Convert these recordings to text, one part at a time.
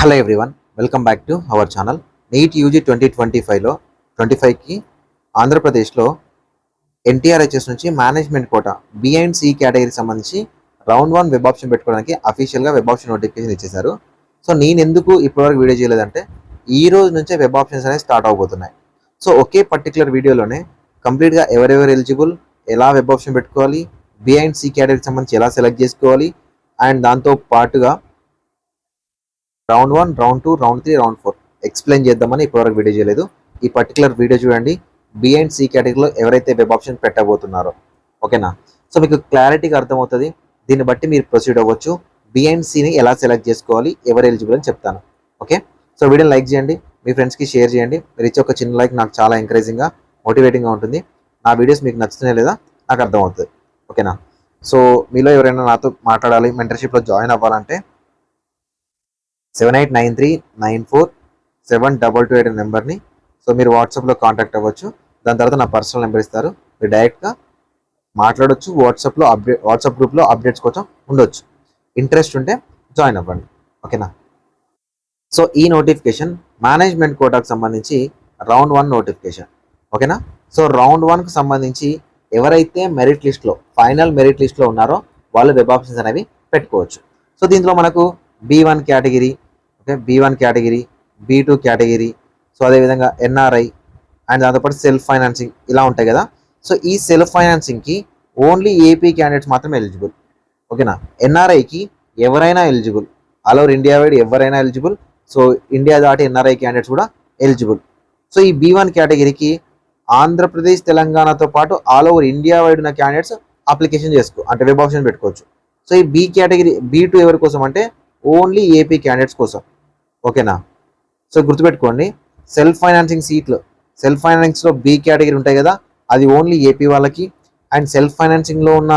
Hello everyone, welcome back to our channel. NEET UG 2025లో 25కి ఆంధ్రప్రదేశ్లో ఎన్టీఆర్హెచ్ఎస్ నుంచి management quota B and C కేటగిరీకి సంబంధించి రౌండ్ 1 వెబ్ ఆప్షన్ పెట్టుకోవడానికి అఫీషియల్గా వెబ్ ఆప్షన్ నోటిఫికేషన్ ఇచ్చేశారు. సో నేను ఎందుకు ఇప్పటివరకు వీడియో చేయలేదంటే ఈ రోజు నుంచే వెబ్ ఆప్షన్స్ అనేవి స్టార్ట్ అవబోతున్నాయి. సో ఒకే పర్టికులర్ వీడియోలోనే కంప్లీట్గా ఎవరెవరు ఎలిజిబుల్, ఎలా వెబ్ ఆప్షన్ పెట్టుకోవాలి, బి అండ్ సి కేటగిరీకి సంబంధించి ఎలా సెలెక్ట్ చేసుకోవాలి, అండ్ దాంతో పాటుగా round 1, round 2, round 3, round 4 explain చేద్దామని ఇప్పటివరకు వీడియో చేయలేదు. ఈ పర్టికులర్ వీడియో చూడండి. బి అండ్ సి కేటగిరీలో ఎవరైతే వెబ్ ఆప్షన్ పెట్టబోతున్నారో, ఓకేనా? సో మీకు క్లారిటీగా అర్థమవుతుంది. దీన్ని బట్టి మీరు ప్రొసీడ్ అవ్వచ్చు. బి అండ్ సిని ఎలా సెలెక్ట్ చేసుకోవాలి, ఎవరు ఎలిజిబుల్ అని చెప్తాను. ఓకే, సో వీడియోని లైక్ చేయండి, మీ ఫ్రెండ్స్కి షేర్ చేయండి. మీరు ఇచ్చే ఒక చిన్న లైక్ నాకు చాలా ఎంకరేజింగ్గా, మోటివేటింగ్గా ఉంటుంది. నా వీడియోస్ మీకు నచ్చుతున్నాయి లేదా నాకు అర్థమవుతుంది. ఓకేనా? సో మీలో ఎవరైనా నాతో మాట్లాడాలి, మెంటర్షిప్లో జాయిన్ అవ్వాలంటే 7893947228 నెంబర్ని సో మీరు వాట్సాప్లో కాంటాక్ట్ అవ్వచ్చు. దాని తర్వాత నా పర్సనల్ నెంబర్ ఇస్తారు, మీరు డైరెక్ట్గా మాట్లాడవచ్చు. వాట్సాప్ గ్రూప్లో అప్డేట్స్ కోసం ఉండొచ్చు. ఇంట్రెస్ట్ ఉంటే జాయిన్ అవ్వండి. ఓకేనా? సో ఈ నోటిఫికేషన్ మేనేజ్మెంట్ కోటాకు సంబంధించి రౌండ్ 1 నోటిఫికేషన్. ఓకేనా? సో రౌండ్ 1కు సంబంధించి ఎవరైతే మెరిట్ లిస్ట్లో, ఫైనల్ మెరిట్ లిస్ట్లో ఉన్నారో వాళ్ళు వెబ్ ఆప్షన్స్ అనేవి పెట్టుకోవచ్చు. సో దీంట్లో మనకు B1 category, okay, B1 category, B2 category, so అదేవిధంగా ఎన్ఆర్ఐ అండ్ దాంతోపాటు సెల్ఫ్ ఫైనాన్సింగ్ ఇలా ఉంటాయి కదా. సో ఈ సెల్ఫ్ ఫైనాన్సింగ్కి ఓన్లీ ఏపీ క్యాండిడేట్స్ మాత్రమే ఎలిజిబుల్. ఓకేనా? ఎన్ఆర్ఐకి ఎవరైనా eligible, all over India wide ఎవరైనా ఎలిజిబుల్. సో ఇండియా దాటి ఎన్ఆర్ఐ క్యాండిడేట్స్ కూడా ఎలిజిబుల్. సో ఈ B1 కేటగిరీకి ఆంధ్రప్రదేశ్, తెలంగాణతో పాటు ఆల్ ఓవర్ ఇండియా వైడ్ ఉన్న క్యాండిడేట్స్ అప్లికేషన్ అంటే వెబ్ ఆప్షన్ పెట్టుకోవచ్చు. సో ఈ బి కేటగిరీ B2 ఎవరి కోసం అంటే ఓన్లీ ఏపీ క్యాండిడేట్స్ కోసం. ఓకేనా? సో గుర్తుపెట్టుకోండి, సెల్ఫ్ ఫైనాన్సింగ్ సీట్లు, సెల్ఫ్ ఫైనాన్సింగ్లో బి కేటగిరీ ఉంటాయి కదా, అది ఓన్లీ ఏపీ వాళ్ళకి. అండ్ సెల్ఫ్ ఫైనాన్సింగ్లో ఉన్న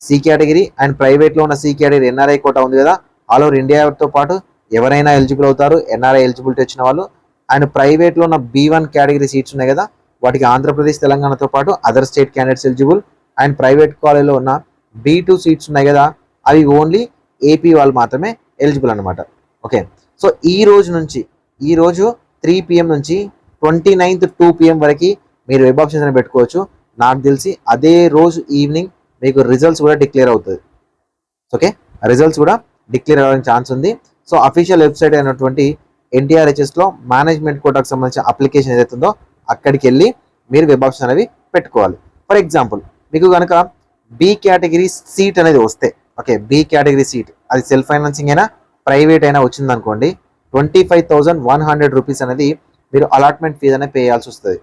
సి కేటగిరీ అండ్ ప్రైవేట్లో ఉన్న సి కేటగిరీ ఎన్ఆర్ఐ కోటా ఉంది కదా, ఆల్ ఓవర్ ఇండియాతో పాటు ఎవరైనా ఎలిజిబుల్ అవుతారు, ఎన్ఆర్ఐ ఎలిజిబిలిటీ వచ్చిన వాళ్ళు. అండ్ ప్రైవేట్లో ఉన్న B1 కేటగిరీ సీట్స్ ఉన్నాయి కదా, వాటికి ఆంధ్రప్రదేశ్, తెలంగాణతో పాటు other state candidates eligible. And private కాలేజ్లో ఉన్న B2 సీట్స్ ఉన్నాయి కదా, అవి ఓన్లీ ఏపీ వాళ్ళు మాత్రమే ఎలిజిబుల్ అనమాట. ఓకే, సో ఈ రోజు 3 PM నుంచి 29th 2 PM వరకు మీరు వెబ్ ఆప్షన్స్ అని పెట్టుకోవచ్చు. నాకు తెలిసి అదే రోజు ఈవినింగ్ మీకు రిజల్ట్స్ కూడా డిక్లేర్ అవుతుంది. ఓకే, రిజల్ట్స్ కూడా డిక్లేర్ అవ్వడానికి ఛాన్స్ ఉంది. సో అఫీషియల్ వెబ్సైట్ అయినటువంటి ఎన్టీఆర్హెచ్ఎస్లో మేనేజ్మెంట్ కోటాకు సంబంధించిన అప్లికేషన్ ఏదైతే ఉందో అక్కడికి వెళ్ళి మీరు వెబ్ ఆప్షన్ అనేవి పెట్టుకోవాలి. ఫర్ ఎగ్జాంపుల్ మీకు కనుక బి కేటగిరీ సీట్ అనేది వస్తే, ఓకే, బి కేటగిరీ సీట్ అది సెల్ఫ్ ఫైనాన్సింగ్ అయినా ప్రైవేట్ అయినా వచ్చింది అనుకోండి, 25,100 రూపీస్ అనేది మీరు అలాట్మెంట్ ఫీజ్ అనేది పే చేయాల్సి వస్తుంది.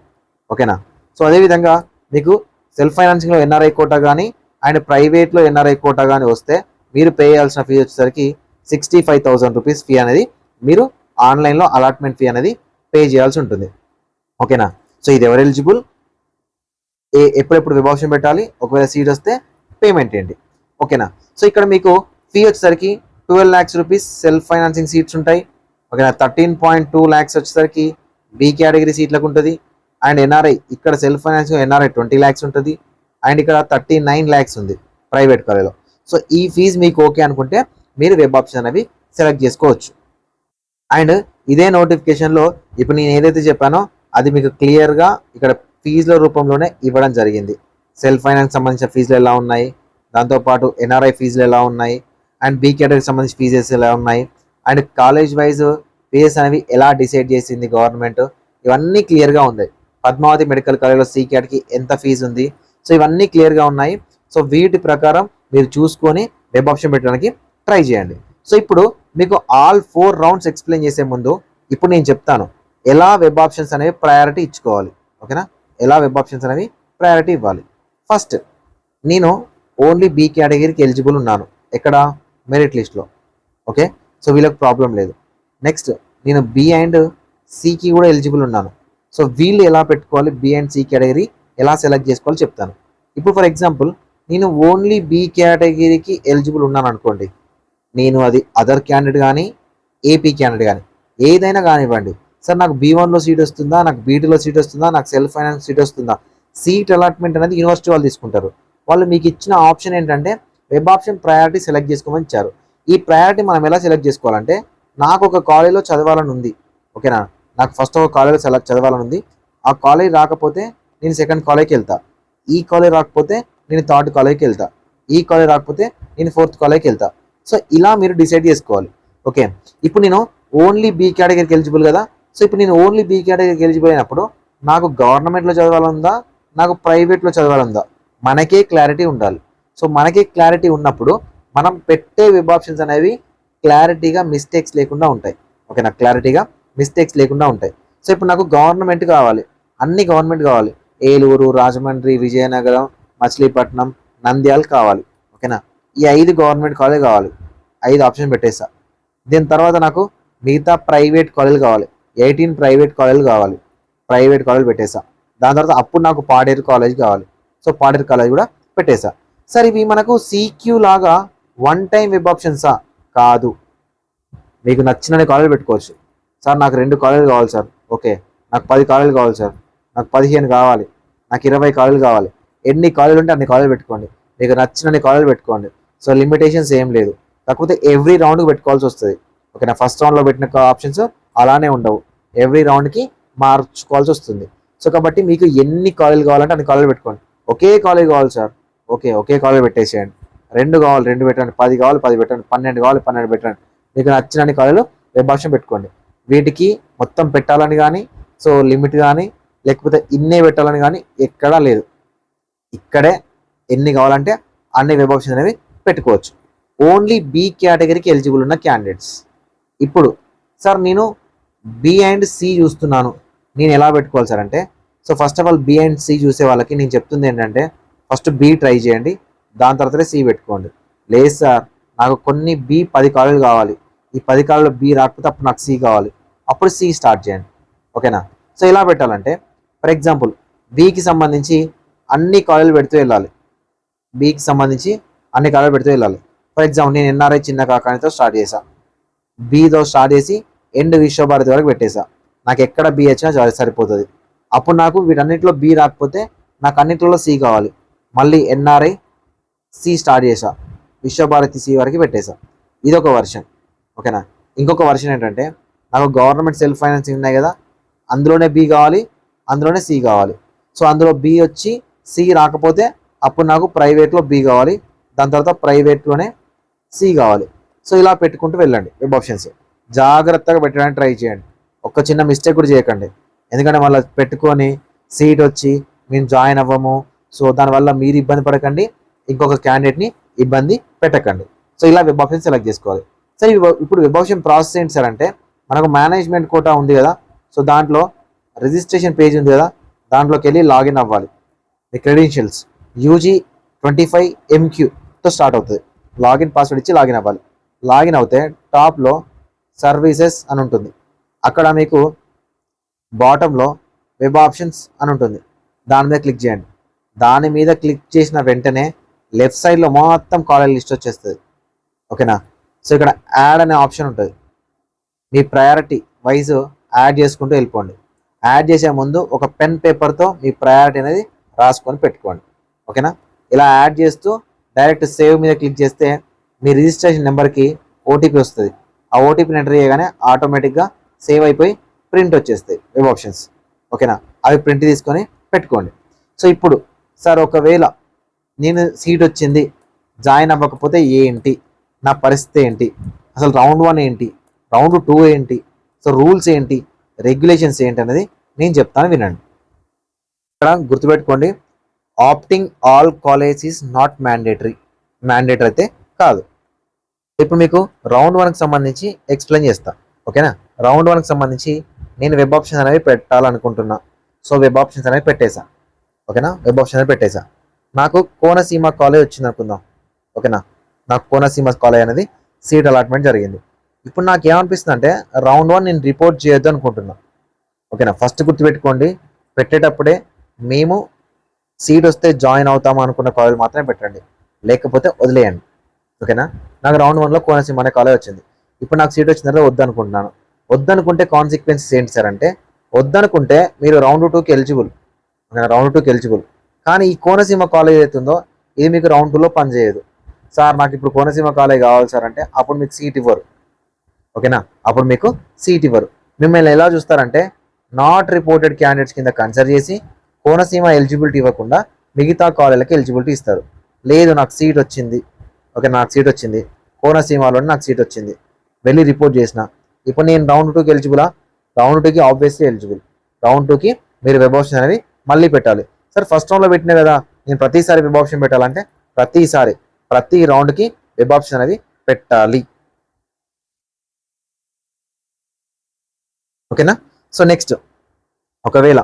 ఓకేనా? సో అదేవిధంగా మీకు సెల్ఫ్ ఫైనాన్సింగ్లో ఎన్ఆర్ఐ కోటా కానీ అండ్ ప్రైవేట్లో ఎన్ఆర్ఐ కోటా కానీ వస్తే మీరు పే చేయాల్సిన ఫీజు వచ్చేసరికి 65,000 రూపీస్ ఫీ అనేది మీరు ఆన్లైన్లో అలాట్మెంట్ ఫీ అనేది పే చేయాల్సి ఉంటుంది. ఓకేనా? సో ఇది ఎవరు ఎలిజిబుల్, ఎప్పుడెప్పుడు వెబ్ ఆప్షన్ పెట్టాలి, ఒకవేళ సీట్ వస్తే పేమెంట్ ఏంటి? ఓకేనా? సో ఇక్కడ మీకు ఫీ వచ్చేసరికి 12 lakhs rupees self financing seats ఉంటాయి. ఓకేనా? 13.2 lakhs వచ్చేసరికి బి కేటగిరీ సీట్లకు ఉంటుంది. అండ్ ఎన్ఆర్ఐ ఇక్కడ సెల్ఫ్ ఫైనాన్సింగ్ ఎన్ఆర్ఐ 20 lakhs ఉంటుంది. అండ్ ఇక్కడ 39 lakhs ఉంది ప్రైవేట్ కాలేజ్లో. సో ఈ ఫీజు మీకు ఓకే అనుకుంటే మీరు వెబ్ ఆప్షన్ అనేవి సెలెక్ట్ చేసుకోవచ్చు. అండ్ ఇదే నోటిఫికేషన్లో ఇప్పుడు నేను ఏదైతే చెప్పానో అది మీకు క్లియర్గా ఇక్కడ ఫీజుల రూపంలోనే ఇవ్వడం జరిగింది. సెల్ఫ్ ఫైనాన్స్ సంబంధించిన ఫీజులు ఎలా ఉన్నాయి, దాంతోపాటు ఎన్ఆర్ఐ ఫీజులు ఎలా ఉన్నాయి, అండ్ బీ కేటగిరీకి సంబంధించిన ఫీజెస్ ఎలా ఉన్నాయి, అండ్ కాలేజ్ వైజ్ ఫీజెస్ అనేవి ఎలా డిసైడ్ చేసింది గవర్నమెంట్, ఇవన్నీ క్లియర్గా ఉంది. పద్మావతి మెడికల్ కాలేజ్లో సి కేటకి ఎంత ఫీజు ఉంది, సో ఇవన్నీ క్లియర్గా ఉన్నాయి. సో వీటి ప్రకారం మీరు చూసుకొని వెబ్ ఆప్షన్ పెట్టడానికి ట్రై చేయండి. సో ఇప్పుడు మీకు ఆల్ 4 రౌండ్స్ ఎక్స్ప్లెయిన్ చేసే ముందు ఇప్పుడు నేను చెప్తాను ఎలా వెబ్ ఆప్షన్స్ అనేవి ప్రయారిటీ ఇచ్చుకోవాలి. ఓకేనా? ఎలా వెబ్ ఆప్షన్స్ అనేవి ప్రయారిటీ ఇవ్వాలి. ఫస్ట్ నేను ఓన్లీ బి కేటగిరీకి ఎలిజిబుల్ ఉన్నాను, ఎక్కడ మెరిట్ లిస్ట్లో. ఓకే, సో వీళ్ళకి ప్రాబ్లం లేదు. నెక్స్ట్ నేను బి అండ్ సికి కూడా ఎలిజిబుల్ ఉన్నాను. సో వీళ్ళు ఎలా పెట్టుకోవాలి, బి అండ్ సి కేటగిరీ ఎలా సెలెక్ట్ చేసుకోవాలి చెప్తాను. ఇప్పుడు ఫర్ ఎగ్జాంపుల్ నేను ఓన్లీ బి కేటగిరీకి ఎలిజిబుల్ ఉన్నాను అనుకోండి, నేను అది అదర్ క్యాండిడేట్ కానీ ఏపీ క్యాండిడేట్ కానీ ఏదైనా కానివ్వండి, సార్ నాకు B1లో సీట్ వస్తుందా, నాకు B2లో సీట్ వస్తుందా, నాకు సెల్ఫ్ ఫైనాన్స్ సీట్ వస్తుందా, సీట్ అలాట్మెంట్ అనేది యూనివర్సిటీ వాళ్ళు తీసుకుంటారు. వాళ్ళు మీకు ఇచ్చిన ఆప్షన్ ఏంటంటే వెబ్ ఆప్షన్ ప్రయారిటీ సెలెక్ట్ చేసుకోమని ఇచ్చారు. ఈ ప్రయారిటీ మనం ఎలా సెలెక్ట్ చేసుకోవాలంటే నాకు ఒక కాలేజ్లో చదవాలని ఉంది, ఓకేనా, నాకు ఫస్ట్ ఒక కాలేజ్లో చదవాలని ఉంది. ఆ కాలేజ్ రాకపోతే నేను సెకండ్ కాలేజ్కి వెళ్తా, ఈ కాలేజ్ రాకపోతే నేను థర్డ్ కాలేజ్కి వెళ్తా, ఈ కాలేజ్ రాకపోతే నేను ఫోర్త్ కాలేజ్కి వెళ్తా. సో ఇలా మీరు డిసైడ్ చేసుకోవాలి. ఓకే, ఇప్పుడు నేను ఓన్లీ బీ కేటగిరీకి ఎలిజిబుల్ కదా. సో ఇప్పుడు నేను ఓన్లీ బీ కేటగిరీకి ఎలిజిబుల్ అయినప్పుడు నాకు గవర్నమెంట్లో చదవాలందా, నాకు ప్రైవేట్లో చదవాలందా, మనకే క్లారిటీ ఉండాలి. సో మనకే క్లారిటీ ఉన్నప్పుడు మనం పెట్టే వెబ్ ఆప్షన్స్ అనేవి క్లారిటీగా మిస్టేక్స్ లేకుండా ఉంటాయి. ఓకేనా, క్లారిటీగా మిస్టేక్స్ లేకుండా ఉంటాయి. సో ఇప్పుడు నాకు గవర్నమెంట్ కావాలి, అన్ని గవర్నమెంట్ కావాలి, ఏలూరు, రాజమండ్రి, విజయనగరం, మచిలీపట్నం, నంద్యాల కావాలి. ఓకేనా, ఈ 5 గవర్నమెంట్ కాలేజ్ కావాలి, 5 ఆప్షన్ పెట్టేసా. దీని తర్వాత నాకు మిగతా ప్రైవేట్ కాలేజీలు కావాలి, 18 ప్రైవేట్ కాలేజీలు కావాలి, ప్రైవేట్ కాలేజ్ పెట్టేసా. దాని తర్వాత అప్పుడు నాకు పాడేరు కాలేజ్ కావాలి, సో పాడేరు కాలేజ్ కూడా పెట్టేసా. సార్ ఇవి మనకు సీక్యూ లాగా వన్ టైం వెబ్ ఆప్షన్సా? కాదు, మీకు నచ్చినని కాలేజ్ పెట్టుకోవచ్చు. సార్ నాకు 2 కాలేజీలు కావాలి సార్, ఓకే, నాకు 10 కాలేజీలు కావాలి సార్, నాకు 15 కావాలి, నాకు 20 కాలేజీలు కావాలి, ఎన్ని కాలేజీలు ఉంటే అన్ని కాలేజీలు పెట్టుకోండి, మీకు నచ్చినన్ని కాలేజీలు పెట్టుకోండి. సో లిమిటేషన్స్ ఏం లేదు, కాకపోతే ఎవ్రీ రౌండ్కి పెట్టుకోవాల్సి వస్తుంది. ఓకేనా, ఫస్ట్ రౌండ్లో పెట్టిన ఆప్షన్స్ అలానే ఉండవు, ఎవ్రీ రౌండ్కి మార్చుకోవాల్సి వస్తుంది. సో కాబట్టి మీకు ఎన్ని కాలేజీలు కావాలంటే అన్ని కాలేజీలు పెట్టుకోండి. ఒకే కాలేజ్ కావాలి సార్, ఓకే, ఒకే కాలేజ్ పెట్టేసేయండి. 2 కావాలి 2 పెట్టండి, 10 కావాలి 10 పెట్టండి, 12 కావాలి 12 పెట్టండి, మీకు నచ్చినన్ని కాలేజీలు వెబ్ ఆప్షన్ పెట్టుకోండి. వీటికి మొత్తం పెట్టాలని కానీ, సో లిమిట్ కానీ, లేకపోతే ఇన్నే పెట్టాలని కానీ ఎక్కడా లేదు. ఇక్కడే ఎన్ని కావాలంటే అన్ని వెబ్ ఆప్షన్స్ అనేవి పెట్టుకోవచ్చు. ఓన్లీ బి కేటగిరీకి ఎలిజిబుల్ ఉన్న క్యాండిడేట్స్. ఇప్పుడు సార్ నేను బి అండ్ సి చూస్తున్నాను, నేను ఎలా పెట్టుకోవాలి సార్ అంటే, so first of all B and C చూసే వాళ్ళకి నేను చెప్తుంది ఏంటంటే, ఫస్ట్ బి ట్రై చేయండి, దాని తర్వాతనే సి పెట్టుకోండి. లేదు సార్ నాకు కొన్ని బి 10 కాలేజీలు కావాలి, ఈ 10 కాలేజీలో బి రాకపోతే అప్పుడు నాకు సి కావాలి, అప్పుడు సి స్టార్ట్ చేయండి. ఓకేనా, సో ఎలా పెట్టాలంటే, ఫర్ ఎగ్జాంపుల్ బికి సంబంధించి అన్ని కాలేజీలు పెడుతూ వెళ్ళాలి, బికి సంబంధించి అన్ని కాలేజీలు పెడుతూ వెళ్ళాలి. ఫర్ ఎగ్జాంపుల్ నేను ఎన్ఆర్ఐ చిన్న కాకానితో స్టార్ట్ చేశా, బితో స్టార్ట్ చేసి ఎండ్ విశ్వభారతి వరకు పెట్టేశా. నాకు ఎక్కడ బి వచ్చినా సరిపోతుంది. అప్పుడు నాకు వీటన్నిటిలో బి రాకపోతే నాకు అన్నింటిలో సి కావాలి, మళ్ళీ ఎన్ఆర్ఐ సి స్టార్ట్ చేశా, విశ్వభారతి సి వరకు పెట్టేశా. ఇదొక వర్షన్. ఓకేనా, ఇంకొక వర్షన్ ఏంటంటే, నాకు గవర్నమెంట్ సెల్ఫ్ ఫైనాన్సింగ్ ఉన్నాయి కదా, అందులోనే బి కావాలి, అందులోనే సి కావాలి. సో అందులో బి వచ్చి సి రాకపోతే అప్పుడు నాకు ప్రైవేట్లో బి కావాలి, దాని తర్వాత ప్రైవేట్లోనే సి కావాలి. సో ఇలా పెట్టుకుంటూ వెళ్ళండి వెబ్ ఆప్షన్స్. జాగ్రత్తగా పెట్టడానికి ట్రై చేయండి, ఒక్క చిన్న మిస్టేక్ కూడా చేయకండి. ఎందుకంటే మళ్ళీ పెట్టుకొని సీట్ వచ్చి మేము జాయిన్ అవ్వము, సో దానివల్ల మీరు ఇబ్బంది పడకండి, ఇంకొక క్యాండిడేట్ని ఇబ్బంది పెట్టకండి. సో ఇలా వెబ్ ఆప్షన్ సెలెక్ట్ చేసుకోవాలి. సరే ఇప్పుడు వెబ్ ఆప్షన్ ప్రాసెస్ ఏంటి సార్ అంటే, మనకు మేనేజ్మెంట్ కోటా ఉంది కదా, సో దాంట్లో రిజిస్ట్రేషన్ పేజ్ ఉంది కదా, దాంట్లోకి వెళ్ళి లాగిన్ అవ్వాలి. మీ క్రెడెన్షియల్స్ UG25 MQతో స్టార్ట్ అవుతుంది. లాగిన్ పాస్వర్డ్ ఇచ్చి లాగిన్ అవ్వాలి. లాగిన్ అవుతే టాప్లో సర్వీసెస్ అని ఉంటుంది, అక్కడ మీకు బాటంలో వెబ్ ఆప్షన్స్ అని ఉంటుంది, దాని మీద క్లిక్ చేయండి. దాని మీద క్లిక్ చేసిన వెంటనే లెఫ్ట్ సైడ్లో మొత్తం కాలేజ్ లిస్ట్ వచ్చేస్తుంది. ఓకేనా, సో ఇక్కడ యాడ్ అనే ఆప్షన్ ఉంటుంది, మీ ప్రయారిటీ వైజ్ యాడ్ చేసుకుంటూ వెళ్ళిపోండి. యాడ్ చేసే ముందు ఒక పెన్ పేపర్తో మీ ప్రయారిటీ అనేది రాసుకొని పెట్టుకోండి. ఓకేనా, ఇలా యాడ్ చేస్తూ డైరెక్ట్ సేవ్ మీద క్లిక్ చేస్తే మీ రిజిస్ట్రేషన్ నెంబర్కి OTP వస్తుంది. ఆ OTPని ఎంటర్ చేయగానే ఆటోమేటిక్గా సేవ్ అయిపోయి ప్రింట్ వచ్చేస్తాయి వెబ్ ఆప్షన్స్. ఓకేనా, అవి ప్రింట్ తీసుకొని పెట్టుకోండి. సో ఇప్పుడు సార్ ఒకవేళ నేను సీట్ వచ్చింది, జాయిన్ అవ్వకపోతే ఏంటి, నా పరిస్థితి ఏంటి, అసలు రౌండ్ 1 ఏంటి, రౌండ్ 2 ఏంటి, సో రూల్స్ ఏంటి, రెగ్యులేషన్స్ ఏంటి అనేది నేను చెప్తాను, వినండి. ఇక్కడ గుర్తుపెట్టుకోండి, opting all college is not mandatory అయితే కాదు. ఇప్పుడు మీకు రౌండ్ 1కి సంబంధించి ఎక్స్ప్లెయిన్ చేస్తా. ఓకేనా, రౌండ్ 1కి సంబంధించి నేను వెబ్ ఆప్షన్స్ అనేవి పెట్టాలనుకుంటున్నా. సో వెబ్ ఆప్షన్స్ అనేవి పెట్టేశా. ఓకేనా, వెబ్ ఆప్షన్ అనేవి పెట్టేశా. నాకు కోనసీమ కాలేజ్ వచ్చింది అనుకుందాం. ఓకేనా, నాకు కోనసీమ కాలేజ్ అనేది సీట్ అలాట్మెంట్ జరిగింది. ఇప్పుడు నాకు ఏమనిపిస్తుంది అంటే, రౌండ్ 1 నేను రిపోర్ట్ చేయొద్దు అనుకుంటున్నా. ఓకేనా, ఫస్ట్ గుర్తుపెట్టుకోండి, పెట్టేటప్పుడే మేము సీట్ వస్తే జాయిన్ అవుతాము అనుకున్న కాలేజ్ మాత్రమే పెట్టండి, లేకపోతే వదిలేయండి. ఓకేనా, నాకు రౌండ్ 1లో కోనసీమ అనే కాలేజ్ వచ్చింది. ఇప్పుడు నాకు సీట్ వచ్చిన తర్వాత వద్దనుకుంటున్నాను. వద్దనుకుంటే కాన్సిక్వెన్సెస్ ఏంటి సార్ అంటే, వద్దనుకుంటే మీరు రౌండ్ 2కి ఎలిజిబుల్, రౌండ్ 2కి ఎలిజిబుల్, కానీ ఈ కోనసీమ కాలేజ్ అవుతుందో ఇది మీకు రౌండ్ 2లో పనిచేయదు. సార్ నాకు ఇప్పుడు కోనసీమ కాలేజ్ కావాలి సార్ అంటే అప్పుడు మీకు సీట్ ఇవ్వరు. ఓకేనా. అప్పుడు మీకు సీట్ ఇవ్వరు. మిమ్మల్ని ఎలా చూస్తారంటే నాట్ రిపోర్టెడ్ క్యాండిడేట్స్ కింద కన్సిడర్ చేసి కోనసీమ ఎలిజిబిలిటీ ఇవ్వకుండా మిగతా కాలేజీలకి ఎలిజిబిలిటీ ఇస్తారు. లేదు నాకు సీట్ వచ్చింది, ఓకే నాకు సీట్ వచ్చింది, కోనసీమలో నాకు సీట్ వచ్చింది, వెళ్ళి రిపోర్ట్ చేసిన, ఇప్పుడు నేను రౌండ్ 2కి ఎలిజిబులా? రౌండ్ 2కి ఆబ్వియస్లీ ఎలిజిబుల్. రౌండ్ 2కి మీరు వెబ్ ఆప్షన్ అనేది మళ్ళీ పెట్టాలి. సార్ ఫస్ట్ రౌండ్లో పెట్టినా కదా, నేను ప్రతిసారి వెబ్ ఆప్షన్ పెట్టాలంటే ప్రతిసారి ప్రతి రౌండ్కి వెబ్ ఆప్షన్ అనేది పెట్టాలి. ఓకేనా. సో నెక్స్ట్, ఒకవేళ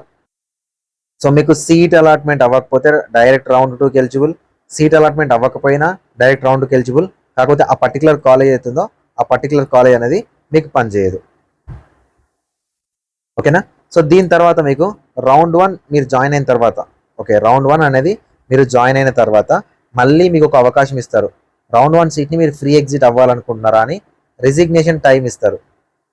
సో మీకు సీట్ అలాట్మెంట్ అవ్వకపోతే డైరెక్ట్ రౌండ్ 2కి ఎలిజిబుల్, సీట్ అలాట్మెంట్ అవ్వకపోయినా డైరెక్ట్ రౌండ్ 2కి ఎలిజిబుల్. కాకపోతే ఆ పర్టికులర్ కాలేజ్ అవుతుందో ఆ పర్టికులర్ కాలేజ్ అనేది మీకు పనిచేయదు. ఓకేనా. సో దీని తర్వాత మీకు రౌండ్ 1 మీరు జాయిన్ అయిన తర్వాత, ఓకే రౌండ్ 1 అనేది మీరు జాయిన్ అయిన తర్వాత మళ్ళీ మీకు ఒక అవకాశం ఇస్తారు. రౌండ్ 1 సీట్ని మీరు ఫ్రీ ఎగ్జిట్ అవ్వాలనుకుంటున్నారా అని రిజిగ్నేషన్ టైం ఇస్తారు.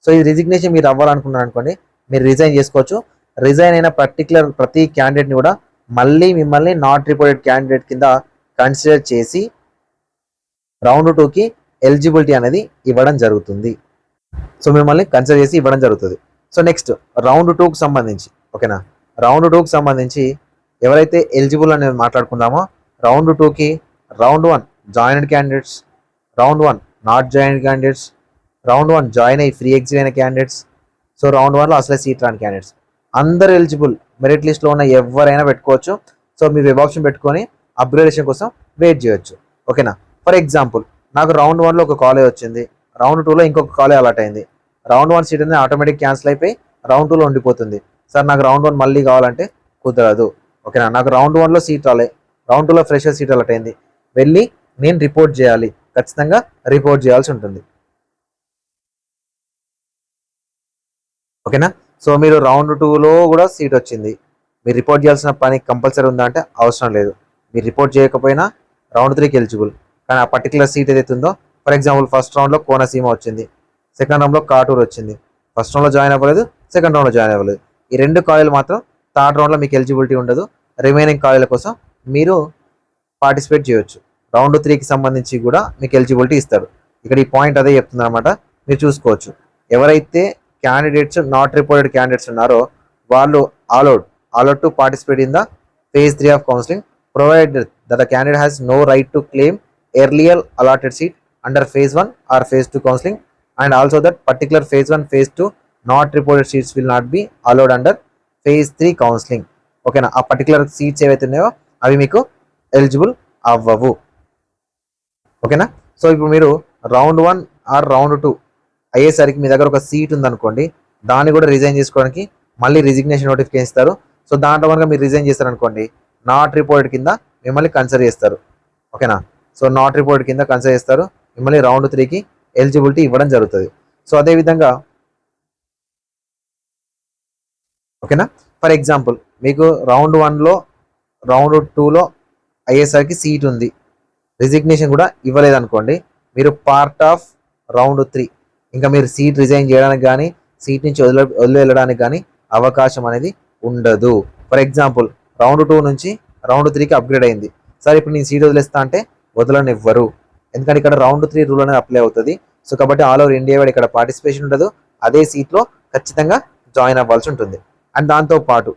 సో ఈ రిజిగ్నేషన్ మీరు అవ్వాలనుకున్నారు అనుకోండి, మీరు రిజైన్ చేసుకోవచ్చు. రిజైన్ అయిన ప్రతి క్యాండిడేట్ని కూడా మళ్ళీ మిమ్మల్ని నాట్ రిపోర్టెడ్ క్యాండిడేట్ కింద కన్సిడర్ చేసి రౌండ్ 2కి ఎలిజిబిలిటీ అనేది ఇవ్వడం జరుగుతుంది. సో మిమ్మల్ని కన్సిడర్ చేసి ఇవ్వడం జరుగుతుంది. సో నెక్స్ట్ రౌండ్ 2కి సంబంధించి, ఓకేనా, రౌండ్ 2కి సంబంధించి ఎవరైతే ఎలిజిబుల్ అనేది మాట్లాడుకుందామో, రౌండ్ 2కి round 1 joined candidates, round 1 not joined candidates, round 1 join అయ్యి ఫ్రీ ఎగ్జిట్ అయిన క్యాండిడేట్స్, సో రౌండ్ 1లో అసలే సీట్ రాని క్యాండిడేట్స్ అందరు ఎలిజిబుల్. మెరిట్ లిస్ట్లో ఉన్న ఎవరైనా పెట్టుకోవచ్చు. సో మీ వెబ్ ఆప్షన్ పెట్టుకొని అప్గ్రేడేషన్ కోసం వెయిట్ చేయొచ్చు. ఓకేనా. ఫర్ ఎగ్జాంపుల్ నాకు రౌండ్ 1లో ఒక కాలేజ్ వచ్చింది, రౌండ్ 2లో ఇంకొక కాలేజ్ అలాట్ అయింది. రౌండ్ 1 సీట్ అనేది ఆటోమేటిక్ క్యాన్సిల్ అయిపోయి రౌండ్ 2లో ఉండిపోతుంది. సార్ నాకు రౌండ్ 1 మళ్ళీ కావాలంటే కుదరదు. ఓకేనా. నాకు రౌండ్ 1లో సీట్ రాలే, రౌండ్ 2లో ఫ్రెషర్ సీట్ అలాట్ అయింది, వెళ్ళి నేను రిపోర్ట్ చేయాలి, ఖచ్చితంగా రిపోర్ట్ చేయాల్సి ఉంటుంది. ఓకేనా. సో మీరు రౌండ్ 2లో కూడా సీట్ వచ్చింది, మీరు రిపోర్ట్ చేయాల్సిన పని కంపల్సరీ ఉందా అంటే అవసరం లేదు. మీరు రిపోర్ట్ చేయకపోయినా రౌండ్ 3కి ఎలిజిబుల్. కానీ ఆ పర్టికులర్ సీట్ ఏదైతే ఉందో, ఫర్ ఎగ్జాంపుల్ ఫస్ట్ రౌండ్లో కోనసీమ వచ్చింది, సెకండ్ రౌండ్లో కాటూరు వచ్చింది, ఫస్ట్ రౌండ్లో జాయిన్ అవ్వలేదు, సెకండ్ రౌండ్లో జాయిన్ అవ్వలేదు. ఈ 2 కాలేజీలు మాత్రం థర్డ్ రౌండ్లో మీకు ఎలిజిబిలిటీ ఉండదు. రిమైనింగ్ కాలేజీల కోసం మీరు పార్టిసిపేట్ చేయొచ్చు. రౌండ్ 3కి సంబంధించి కూడా మీకు ఎలిజిబిలిటీ ఇస్తారు. ఇక్కడ ఈ పాయింట్ అదే చెప్తుంది అనమాట, మీరు చూసుకోవచ్చు. ఎవరైతే క్యాండిడేట్స్ నాట్ రిపోర్టెడ్ క్యాండిడేట్స్ ఉన్నారో వాళ్ళు allowed to participate in the phase 3 of counseling provided that the candidate has no right to claim earlier allotted seat under phase 1 or phase 2 counseling, and also that particular phase 1 phase 2 not reported seats will not be allowed under phase 3 counseling. ఓకేనా. ఆ particular seats ఏవైతే ఉన్నాయో అవి మీకు eligible అవ్వవు. ఓకేనా. So ఇప్పుడు మీరు రౌండ్ 1 ఆర్ రౌండ్ 2 అయ్యేసరికి మీ దగ్గర ఒక సీట్ ఉందనుకోండి, దాన్ని కూడా రిజైన్ చేసుకోవడానికి మళ్ళీ రిజిగ్నేషన్ నోటిఫికేషన్ ఇస్తారు. సో దాంట్లో కనుక మీరు రిజైన్ చేస్తారనుకోండి, నాట్ రిపోర్టెడ్ కింద మిమ్మల్ని కన్సిడర్ చేస్తారు. ఓకేనా. సో నాట్ రిపోర్టెడ్ కింద కన్సిడర్ చేస్తారు, మిమ్మల్ని రౌండ్ 3కి ఎలిజిబిలిటీ ఇవ్వడం జరుగుతుంది. సో అదేవిధంగా ఓకేనా. ఫర్ ఎగ్జాంపుల్ మీకు రౌండ్ 1లో రౌండ్ 2లో అయ్యేసరికి సీట్ ఉంది, రిజిగ్నేషన్ కూడా ఇవ్వలేదు అనుకోండి, మీరు పార్ట్ ఆఫ్ రౌండ్ 3, ఇంకా మీరు సీట్ రిజైన్ చేయడానికి కానీ సీట్ నుంచి వదిలి వెళ్ళడానికి కానీ అవకాశం అనేది ఉండదు. ఫర్ ఎగ్జాంపుల్ రౌండ్ 2 నుంచి రౌండ్ 3కి అప్గ్రేడ్ అయింది, సార్ ఇప్పుడు నేను సీట్ వదిలేస్తా అంటే వదలనివ్వరు. ఎందుకంటే ఇక్కడ రౌండ్ 3 రూల్ అనేది అప్లై అవుతుంది. సో కాబట్టి ఆల్ ఓవర్ ఇండియా వైడ్ ఇక్కడ పార్టిసిపేషన్ ఉండదు, అదే సీట్లో ఖచ్చితంగా జాయిన్ అవ్వాల్సి ఉంటుంది. అండ్ దాంతోపాటు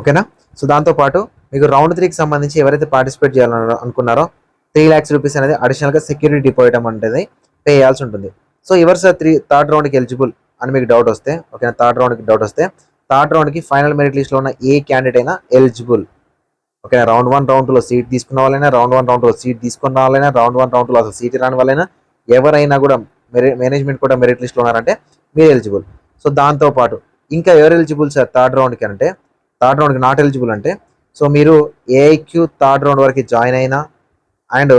ఓకేనా. సో దాంతోపాటు మీకు రౌండ్ 3కి సంబంధించి ఎవరైతే పార్టిసిపేట్ చేయాలని అనుకున్నారో 3 lakhs రూపీస్ అనేది అడిషనల్గా సెక్యూరిటీ డిపాజిట్ అనేది పే చేయాల్సి ఉంటుంది. సో ఎవరు సార్ థర్డ్ రౌండ్కి ఎలిజిబుల్ అని మీకు డౌట్ వస్తే, ఓకేనా, థర్డ్ రౌండ్కి ఫైనల్ మెరిట్ లిస్ట్లో ఉన్న ఏ క్యాండిడేట్ అయినా ఎలిజిబుల్. ఓకేనా. రౌండ్ 1 రౌండ్ 2లో సీట్ తీసుకున్న వాళ్ళైనా, రౌండ్ 1 రౌండ్ 2లో సీట్ తీసుకున్న వాళ్ళైనా, రౌండ్ 1 రౌండ్ 2లో అసలు సీట్ రాని వాళ్ళైనా, ఎవరైనా కూడా మేనేజ్మెంట్ కూడా మెరిట్ లిస్ట్లో ఉన్నారంటే మీరు ఎలిజిబుల్. సో దాంతోపాటు ఇంకా ఎవరు ఎలిజిబుల్ సార్ థర్డ్ రౌండ్కి అంటే, థర్డ్ రౌండ్కి నాట్ ఎలిజిబుల్ అంటే, సో మీరు ఏఐక్యూ థర్డ్ రౌండ్ వరకు జాయిన్ అయినా అండ్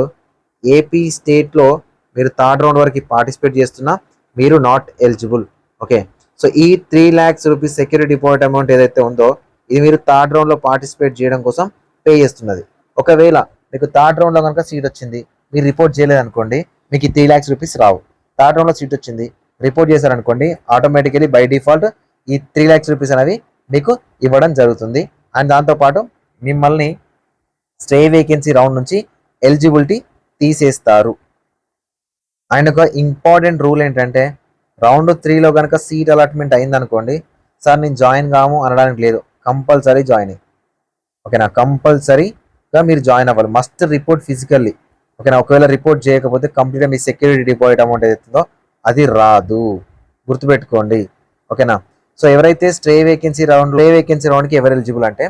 ఏపీ స్టేట్లో మీరు థర్డ్ రౌండ్ వరకు పార్టిసిపేట్ చేస్తున్నా మీరు నాట్ ఎలిజిబుల్. ఓకే. సో ఈ 3 lakhs rupees security deposit amount ఏదైతే ఉందో ఇది మీరు థర్డ్ రౌండ్లో పార్టిసిపేట్ చేయడం కోసం పే చేస్తున్నది. ఒకవేళ మీకు థర్డ్ రౌండ్లో కనుక సీట్ వచ్చింది, మీరు రిపోర్ట్ చేయలేదనుకోండి, మీకు ఈ 3 lakhs రూపీస్ రావు. థర్డ్ రౌండ్లో సీట్ వచ్చింది, రిపోర్ట్ చేశారనుకోండి, ఆటోమేటికలీ బై డిఫాల్ట్ ఈ 3 lakhs రూపీస్ అనేవి మీకు ఇవ్వడం జరుగుతుంది. అండ్ దాంతోపాటు మిమ్మల్ని స్టే వేకెన్సీ రౌండ్ నుంచి ఎలిజిబిలిటీ తీసేస్తారు. అండ్ ఒక ఇంపార్టెంట్ రూల్ ఏంటంటే రౌండ్ 3లో కనుక సీట్ అలాట్మెంట్ అయిందనుకోండి, సార్ నేను జాయిన్ కాము అనడానికి లేదు, కంపల్సరీ జాయిన్ అయ్యి. ఓకేనా, కంపల్సరీగా మీరు జాయిన్ అవ్వాలి. Must report physically. ఓకేనా, ఒకవేళ రిపోర్ట్ చేయకపోతే కంప్లీట్గా మీ సెక్యూరిటీ డిపాజిట్ అమౌంట్ ఏదైతుందో అది రాదు, గుర్తుపెట్టుకోండి. ఓకేనా, సో ఎవరైతే స్టే వేకెన్సీ రౌండ్కి ఎవరు ఎలిజిబుల్ అంటే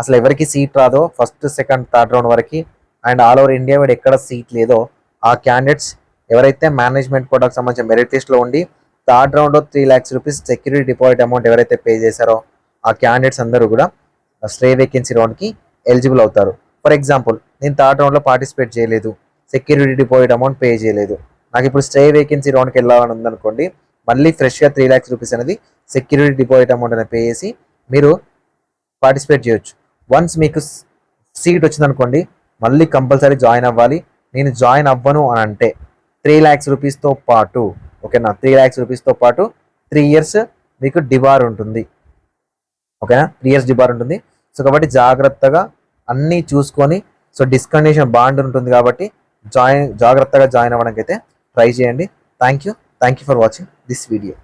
అసలు ఎవరికి సీట్ రాదో ఫస్ట్ సెకండ్ థర్డ్ రౌండ్ వరకు and all over India wide ఎక్కడ సీట్ లేదో ఆ క్యాండిడేట్స్ ఎవరైతే మేనేజ్మెంట్ కోటాకు సంబంధించిన మెరిట్ లిస్ట్లో ఉండి థర్డ్ రౌండ్లో 3 lakhs rupees security deposit amount ఎవరైతే పే చేశారో ఆ క్యాండిడేట్స్ అందరూ కూడా స్టే వేకెన్సీ రౌండ్కి ఎలిజిబుల్ అవుతారు. ఫర్ ఎగ్జాంపుల్, నేను థర్డ్ రౌండ్లో పార్టిసిపేట్ చేయలేదు, సెక్యూరిటీ డిపాజిట్ అమౌంట్ పే చేయలేదు, నాకు ఇప్పుడు స్టే వేకెన్సీ రౌండ్కి వెళ్ళాలని ఉందనుకోండి, మళ్ళీ ఫ్రెష్గా 3 lakhs రూపీస్ అనేది సెక్యూరిటీ డిపాజిట్ అమౌంట్ అనేది పే చేసి మీరు పార్టిసిపేట్ చేయొచ్చు. వన్స్ మీకు సీట్ వచ్చిందనుకోండి మళ్ళీ కంపల్సరీ జాయిన్ అవ్వాలి. నేను జాయిన్ అవ్వను అని అంటే 3 lakhs రూపీస్తో పాటు, ఓకేనా, 3 lakhs రూపీస్తో పాటు 3 years మీకు డిబార్ ఉంటుంది. ఓకేనా, 3 years డిబార్ ఉంటుంది. సో కాబట్టి జాగ్రత్తగా అన్నీ చూసుకొని, సో డిస్కండిషన్ బాండ్ ఉంటుంది కాబట్టి జాగ్రత్తగా జాయిన్ అవ్వడానికి అయితే ట్రై చేయండి. Thank you for watching this video.